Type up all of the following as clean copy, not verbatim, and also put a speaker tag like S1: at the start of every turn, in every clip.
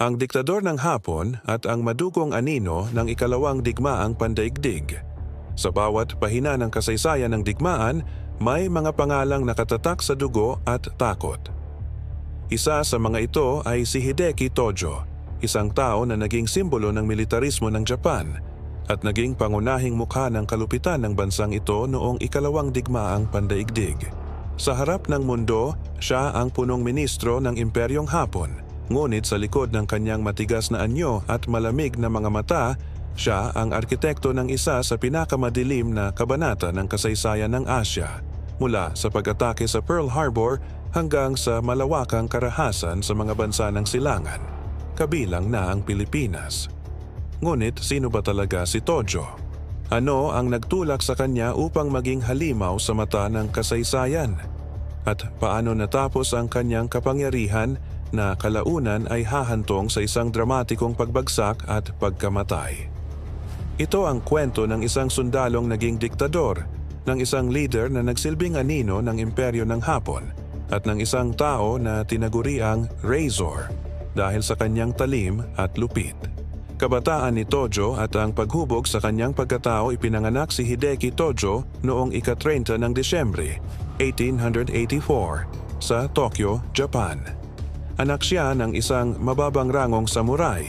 S1: ang diktador ng Hapon at ang madugong anino ng ikalawang digmaang pandaigdig. Sa bawat pahina ng kasaysayan ng digmaan, may mga pangalang nakatatak sa dugo at takot. Isa sa mga ito ay si Hideki Tojo, isang tao na naging simbolo ng militarismo ng Japan at naging pangunahing mukha ng kalupitan ng bansang ito noong ikalawang digmaang pandaigdig. Sa harap ng mundo, siya ang punong ministro ng Imperyong Hapon, ngunit sa likod ng kanyang matigas na anyo at malamig na mga mata, siya ang arkitekto ng isa sa pinakamadilim na kabanata ng kasaysayan ng Asya, mula sa pag-atake sa Pearl Harbor hanggang sa malawakang karahasan sa mga bansa ng silangan, kabilang na ang Pilipinas. Ngunit sino ba talaga si Tojo? Ano ang nagtulak sa kanya upang maging halimaw sa mata ng kasaysayan? At paano natapos ang kanyang kapangyarihan na kalaunan ay hahantong sa isang dramatikong pagbagsak at pagkamatay? Ito ang kwento ng isang sundalong naging diktador, ng isang leader na nagsilbing anino ng imperyo ng Hapon, at ng isang tao na tinaguriang Razor dahil sa kanyang talim at lupit. Kabataan ni Tojo at ang paghubog sa kanyang pagkatao ipinanganak si Hideki Tojo noong ika-30 ng Disyembre, 1884, sa Tokyo, Japan. Anak siya ng isang mababang rangong samurai.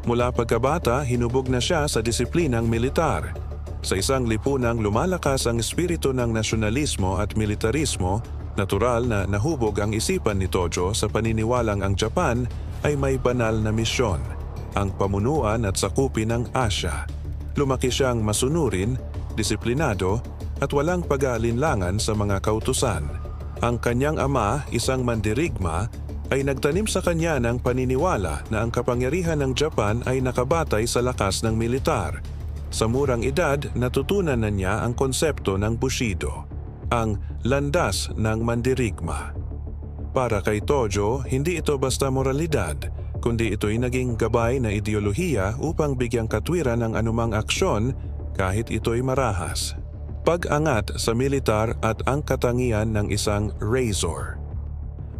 S1: Mula pagkabata, hinubog na siya sa disiplinang militar. Sa isang lipunang lumalakas ang espiritu ng nasyonalismo at militarismo, natural na nahubog ang isipan ni Tojo sa paniniwalang ang Japan ay may banal na misyon, ang pamunuan at sakupin ng Asya. Lumaki siyang masunurin, disiplinado, at walang pag-aalinlangan sa mga kautusan. Ang kanyang ama, isang mandirigma, ay nagtanim sa kanya ng paniniwala na ang kapangyarihan ng Japan ay nakabatay sa lakas ng militar. Sa murang edad, natutunan na niya ang konsepto ng Bushido, ang landas ng mandirigma. Para kay Tojo, hindi ito basta moralidad, kundi ito'y naging gabay na ideolohiya upang bigyang katwiran ng anumang aksyon kahit ito'y marahas. Pag-angat sa militar at ang katangian ng isang Razor.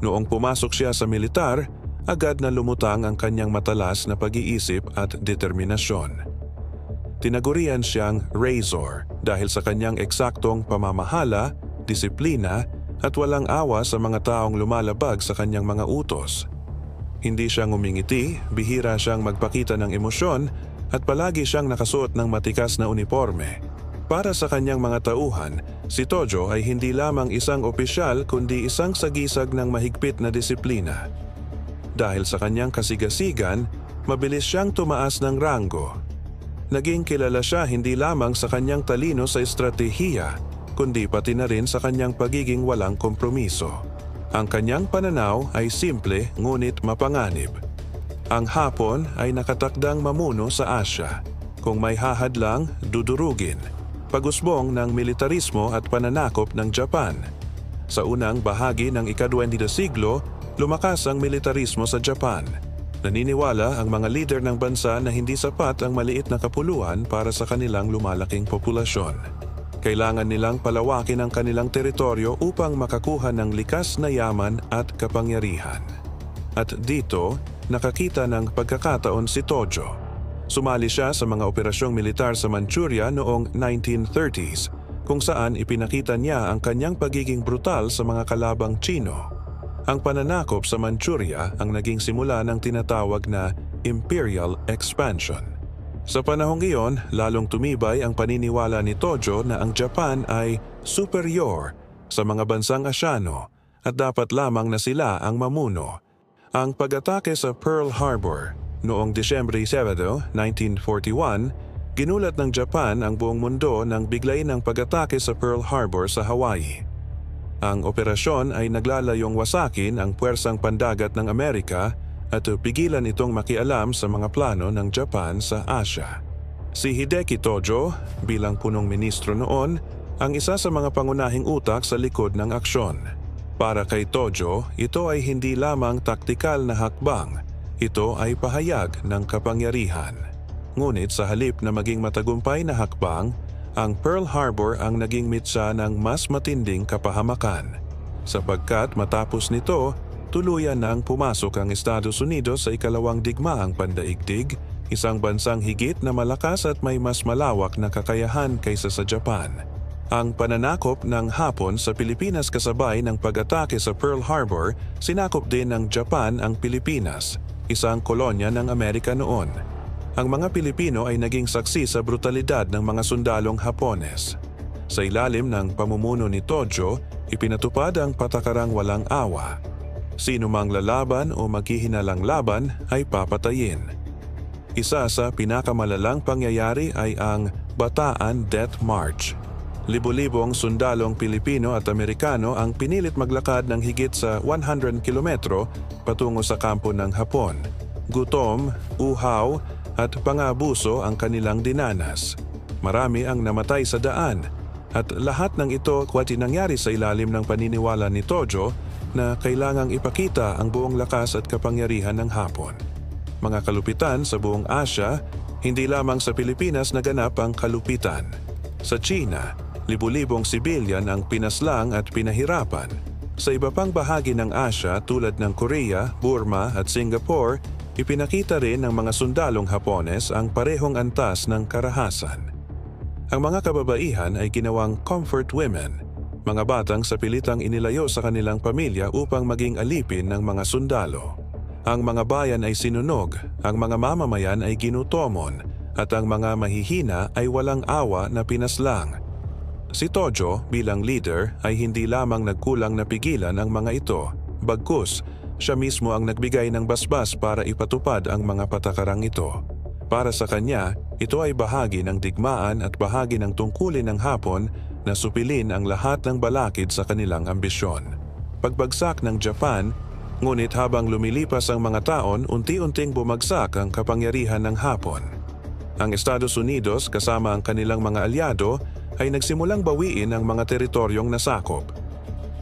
S1: Noong pumasok siya sa militar, agad na lumutang ang kanyang matalas na pag-iisip at determinasyon. Tinagurian siyang Razor dahil sa kanyang eksaktong pamamahala, disiplina at walang awa sa mga taong lumalabag sa kanyang mga utos. Hindi siya ngumingiti, bihira siyang magpakita ng emosyon at palagi siyang nakasuot ng matikas na uniforme. Para sa kanyang mga tauhan, si Tojo ay hindi lamang isang opisyal kundi isang sagisag ng mahigpit na disiplina. Dahil sa kanyang kasigasigan, mabilis siyang tumaas ng ranggo. Naging kilala siya hindi lamang sa kanyang talino sa estratehiya, kundi pati na rin sa kanyang pagiging walang kompromiso. Ang kanyang pananaw ay simple ngunit mapanganib. Ang Hapon ay nakatakdang mamuno sa Asya. Kung may hahadlang, dudurugin. Pag-usbong ng militarismo at pananakop ng Japan. Sa unang bahagi ng ika-20 siglo, lumakas ang militarismo sa Japan. Naniniwala ang mga lider ng bansa na hindi sapat ang maliit na kapuluan para sa kanilang lumalaking populasyon. Kailangan nilang palawakin ang kanilang teritoryo upang makakuha ng likas na yaman at kapangyarihan. At dito, nakakita ng pagkakataon si Tojo. Sumali siya sa mga operasyong militar sa Manchuria noong 1930s, kung saan ipinakita niya ang kanyang pagiging brutal sa mga kalabang Tsino. Ang pananakop sa Manchuria ang naging simula ng tinatawag na Imperial Expansion. Sa panahong iyon, lalong tumibay ang paniniwala ni Tojo na ang Japan ay superior sa mga bansang Asyano at dapat lamang na sila ang mamuno. Ang pag-atake sa Pearl Harbor noong Disyembre 7, 1941, ginulat ng Japan ang buong mundo nang biglayin ang pag-atake sa Pearl Harbor sa Hawaii. Ang operasyon ay naglalayong wasakin ang puwersang pandagat ng Amerika at pigilan itong makialam sa mga plano ng Japan sa Asya. Si Hideki Tojo, bilang punong ministro noon, ang isa sa mga pangunahing utak sa likod ng aksyon. Para kay Tojo, ito ay hindi lamang taktikal na hakbang, ito ay pahayag ng kapangyarihan. Ngunit sa halip na maging matagumpay na hakbang, ang Pearl Harbor ang naging mitsa ng mas matinding kapahamakan. Sapagkat matapos nito, tuluyan na ang pumasok ang Estados Unidos sa ikalawang digmaang pandaigdig, isang bansang higit na malakas at may mas malawak na kakayahan kaysa sa Japan. Ang pananakop ng Hapon sa Pilipinas kasabay ng pag-atake sa Pearl Harbor, sinakop din ng Japan ang Pilipinas, isang kolonya ng Amerika noon. Ang mga Pilipino ay naging saksi sa brutalidad ng mga sundalong Hapones. Sa ilalim ng pamumuno ni Tojo, ipinatupad ang patakarang walang awa. Sino mang lalaban o maghihinalang laban ay papatayin. Isa sa pinakamalalang pangyayari ay ang Bataan Death March. Libo-libong sundalong Pilipino at Amerikano ang pinilit maglakad ng higit sa 100 kilometro patungo sa kampo ng Hapon. Gutom, uhaw at pangabuso ang kanilang dinanas. Marami ang namatay sa daan. At lahat ng ito kuwati nangyari sa ilalim ng paniniwala ni Tojo na kailangang ipakita ang buong lakas at kapangyarihan ng Hapon. Mga kalupitan sa buong Asya, hindi lamang sa Pilipinas naganap ang kalupitan. Sa China, libu-libong sibilyan ang pinaslang at pinahirapan. Sa iba pang bahagi ng Asya tulad ng Korea, Burma at Singapore, ipinakita rin ng mga sundalong Hapones ang parehong antas ng karahasan. Ang mga kababaihan ay ginawang comfort women, mga batang sa pilitang inilayo sa kanilang pamilya upang maging alipin ng mga sundalo. Ang mga bayan ay sinunog, ang mga mamamayan ay ginutomon, at ang mga mahihina ay walang awa na pinaslang. Si Tojo bilang leader ay hindi lamang nagkulang na pigilan ang mga ito, bagkus siya mismo ang nagbigay ng basbas para ipatupad ang mga patakarang ito. Para sa kanya, ito ay bahagi ng digmaan at bahagi ng tungkulin ng Hapon na supilin ang lahat ng balakid sa kanilang ambisyon. Pagbagsak ng Japan, ngunit habang lumilipas ang mga taon, unti-unting bumagsak ang kapangyarihan ng Hapon. Ang Estados Unidos kasama ang kanilang mga alyado ay nagsimulang bawiin ang mga teritoryong nasakop.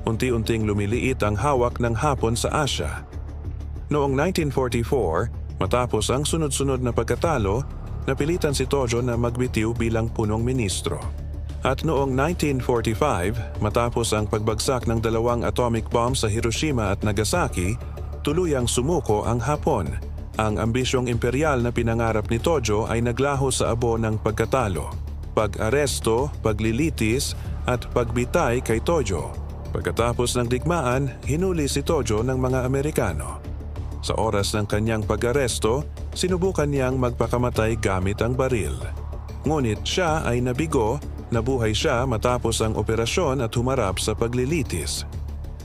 S1: Unti-unting lumiliit ang hawak ng Hapon sa Asya. Noong 1944, matapos ang sunod-sunod na pagkatalo, napilitan si Tojo na magbitiw bilang punong ministro. At noong 1945, matapos ang pagbagsak ng 2 atomic bomb sa Hiroshima at Nagasaki, tuluyang sumuko ang Hapon. Ang ambisyong imperial na pinangarap ni Tojo ay naglaho sa abo ng pagkatalo, pag-aresto, paglilitis at pagbitay kay Tojo. Pagkatapos ng digmaan, hinuli si Tojo ng mga Amerikano. Sa oras ng kanyang pag-aresto, sinubukan niyang magpakamatay gamit ang baril. Ngunit siya ay nabigo, nabuhay siya matapos ang operasyon at humarap sa paglilitis.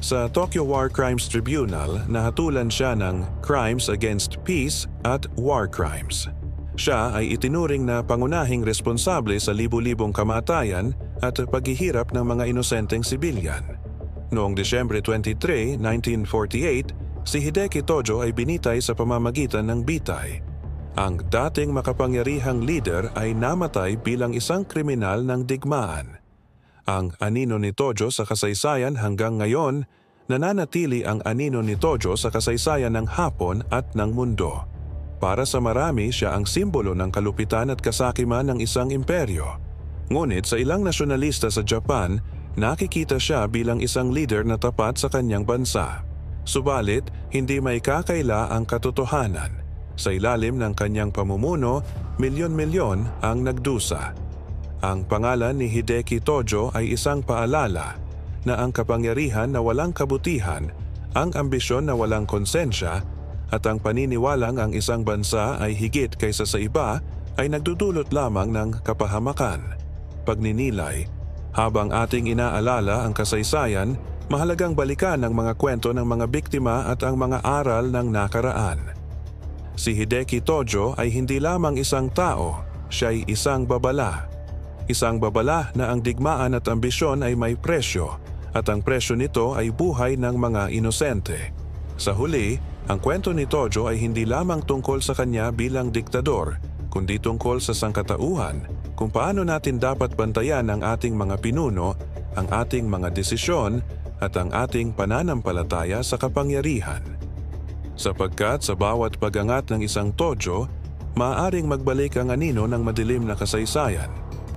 S1: Sa Tokyo War Crimes Tribunal, nahatulan siya ng crimes against peace at war crimes. Siya ay itinuring na pangunahing responsable sa libu-libong kamatayan at paghihirap ng mga inosenteng sibilyan. Noong Disyembre 23, 1948, si Hideki Tojo ay binitay sa pamamagitan ng bitay. Ang dating makapangyarihang leader ay namatay bilang isang kriminal ng digmaan. Ang anino ni Tojo sa kasaysayan hanggang ngayon, nananatili ang anino ni Tojo sa kasaysayan ng Hapon at ng mundo. Para sa marami, siya ang simbolo ng kalupitan at kasakiman ng isang imperyo. Ngunit sa ilang nasyonalista sa Japan, nakikita siya bilang isang leader na tapat sa kanyang bansa. Subalit, hindi may kakaila ang katotohanan. Sa ilalim ng kanyang pamumuno, milyon-milyon ang nagdusa. Ang pangalan ni Hideki Tojo ay isang paalala na ang kapangyarihan na walang kabutihan, ang ambisyon na walang konsensya, at ang paniniwalang ang isang bansa ay higit kaysa sa iba ay nagdudulot lamang ng kapahamakan. Pagninilay, habang ating inaalala ang kasaysayan, mahalagang balikan ang mga kwento ng mga biktima at ang mga aral ng nakaraan. Si Hideki Tojo ay hindi lamang isang tao, siya ay isang babala. Isang babala na ang digmaan at ambisyon ay may presyo, at ang presyo nito ay buhay ng mga inosente. Sa huli, ang kwento ni Tojo ay hindi lamang tungkol sa kanya bilang diktador, kundi tungkol sa sangkatauhan, kung paano natin dapat bantayan ang ating mga pinuno, ang ating mga desisyon, at ang ating pananampalataya sa kapangyarihan. Sapagkat sa bawat pag-angat ng isang Tojo, maaaring magbalik ang anino ng madilim na kasaysayan.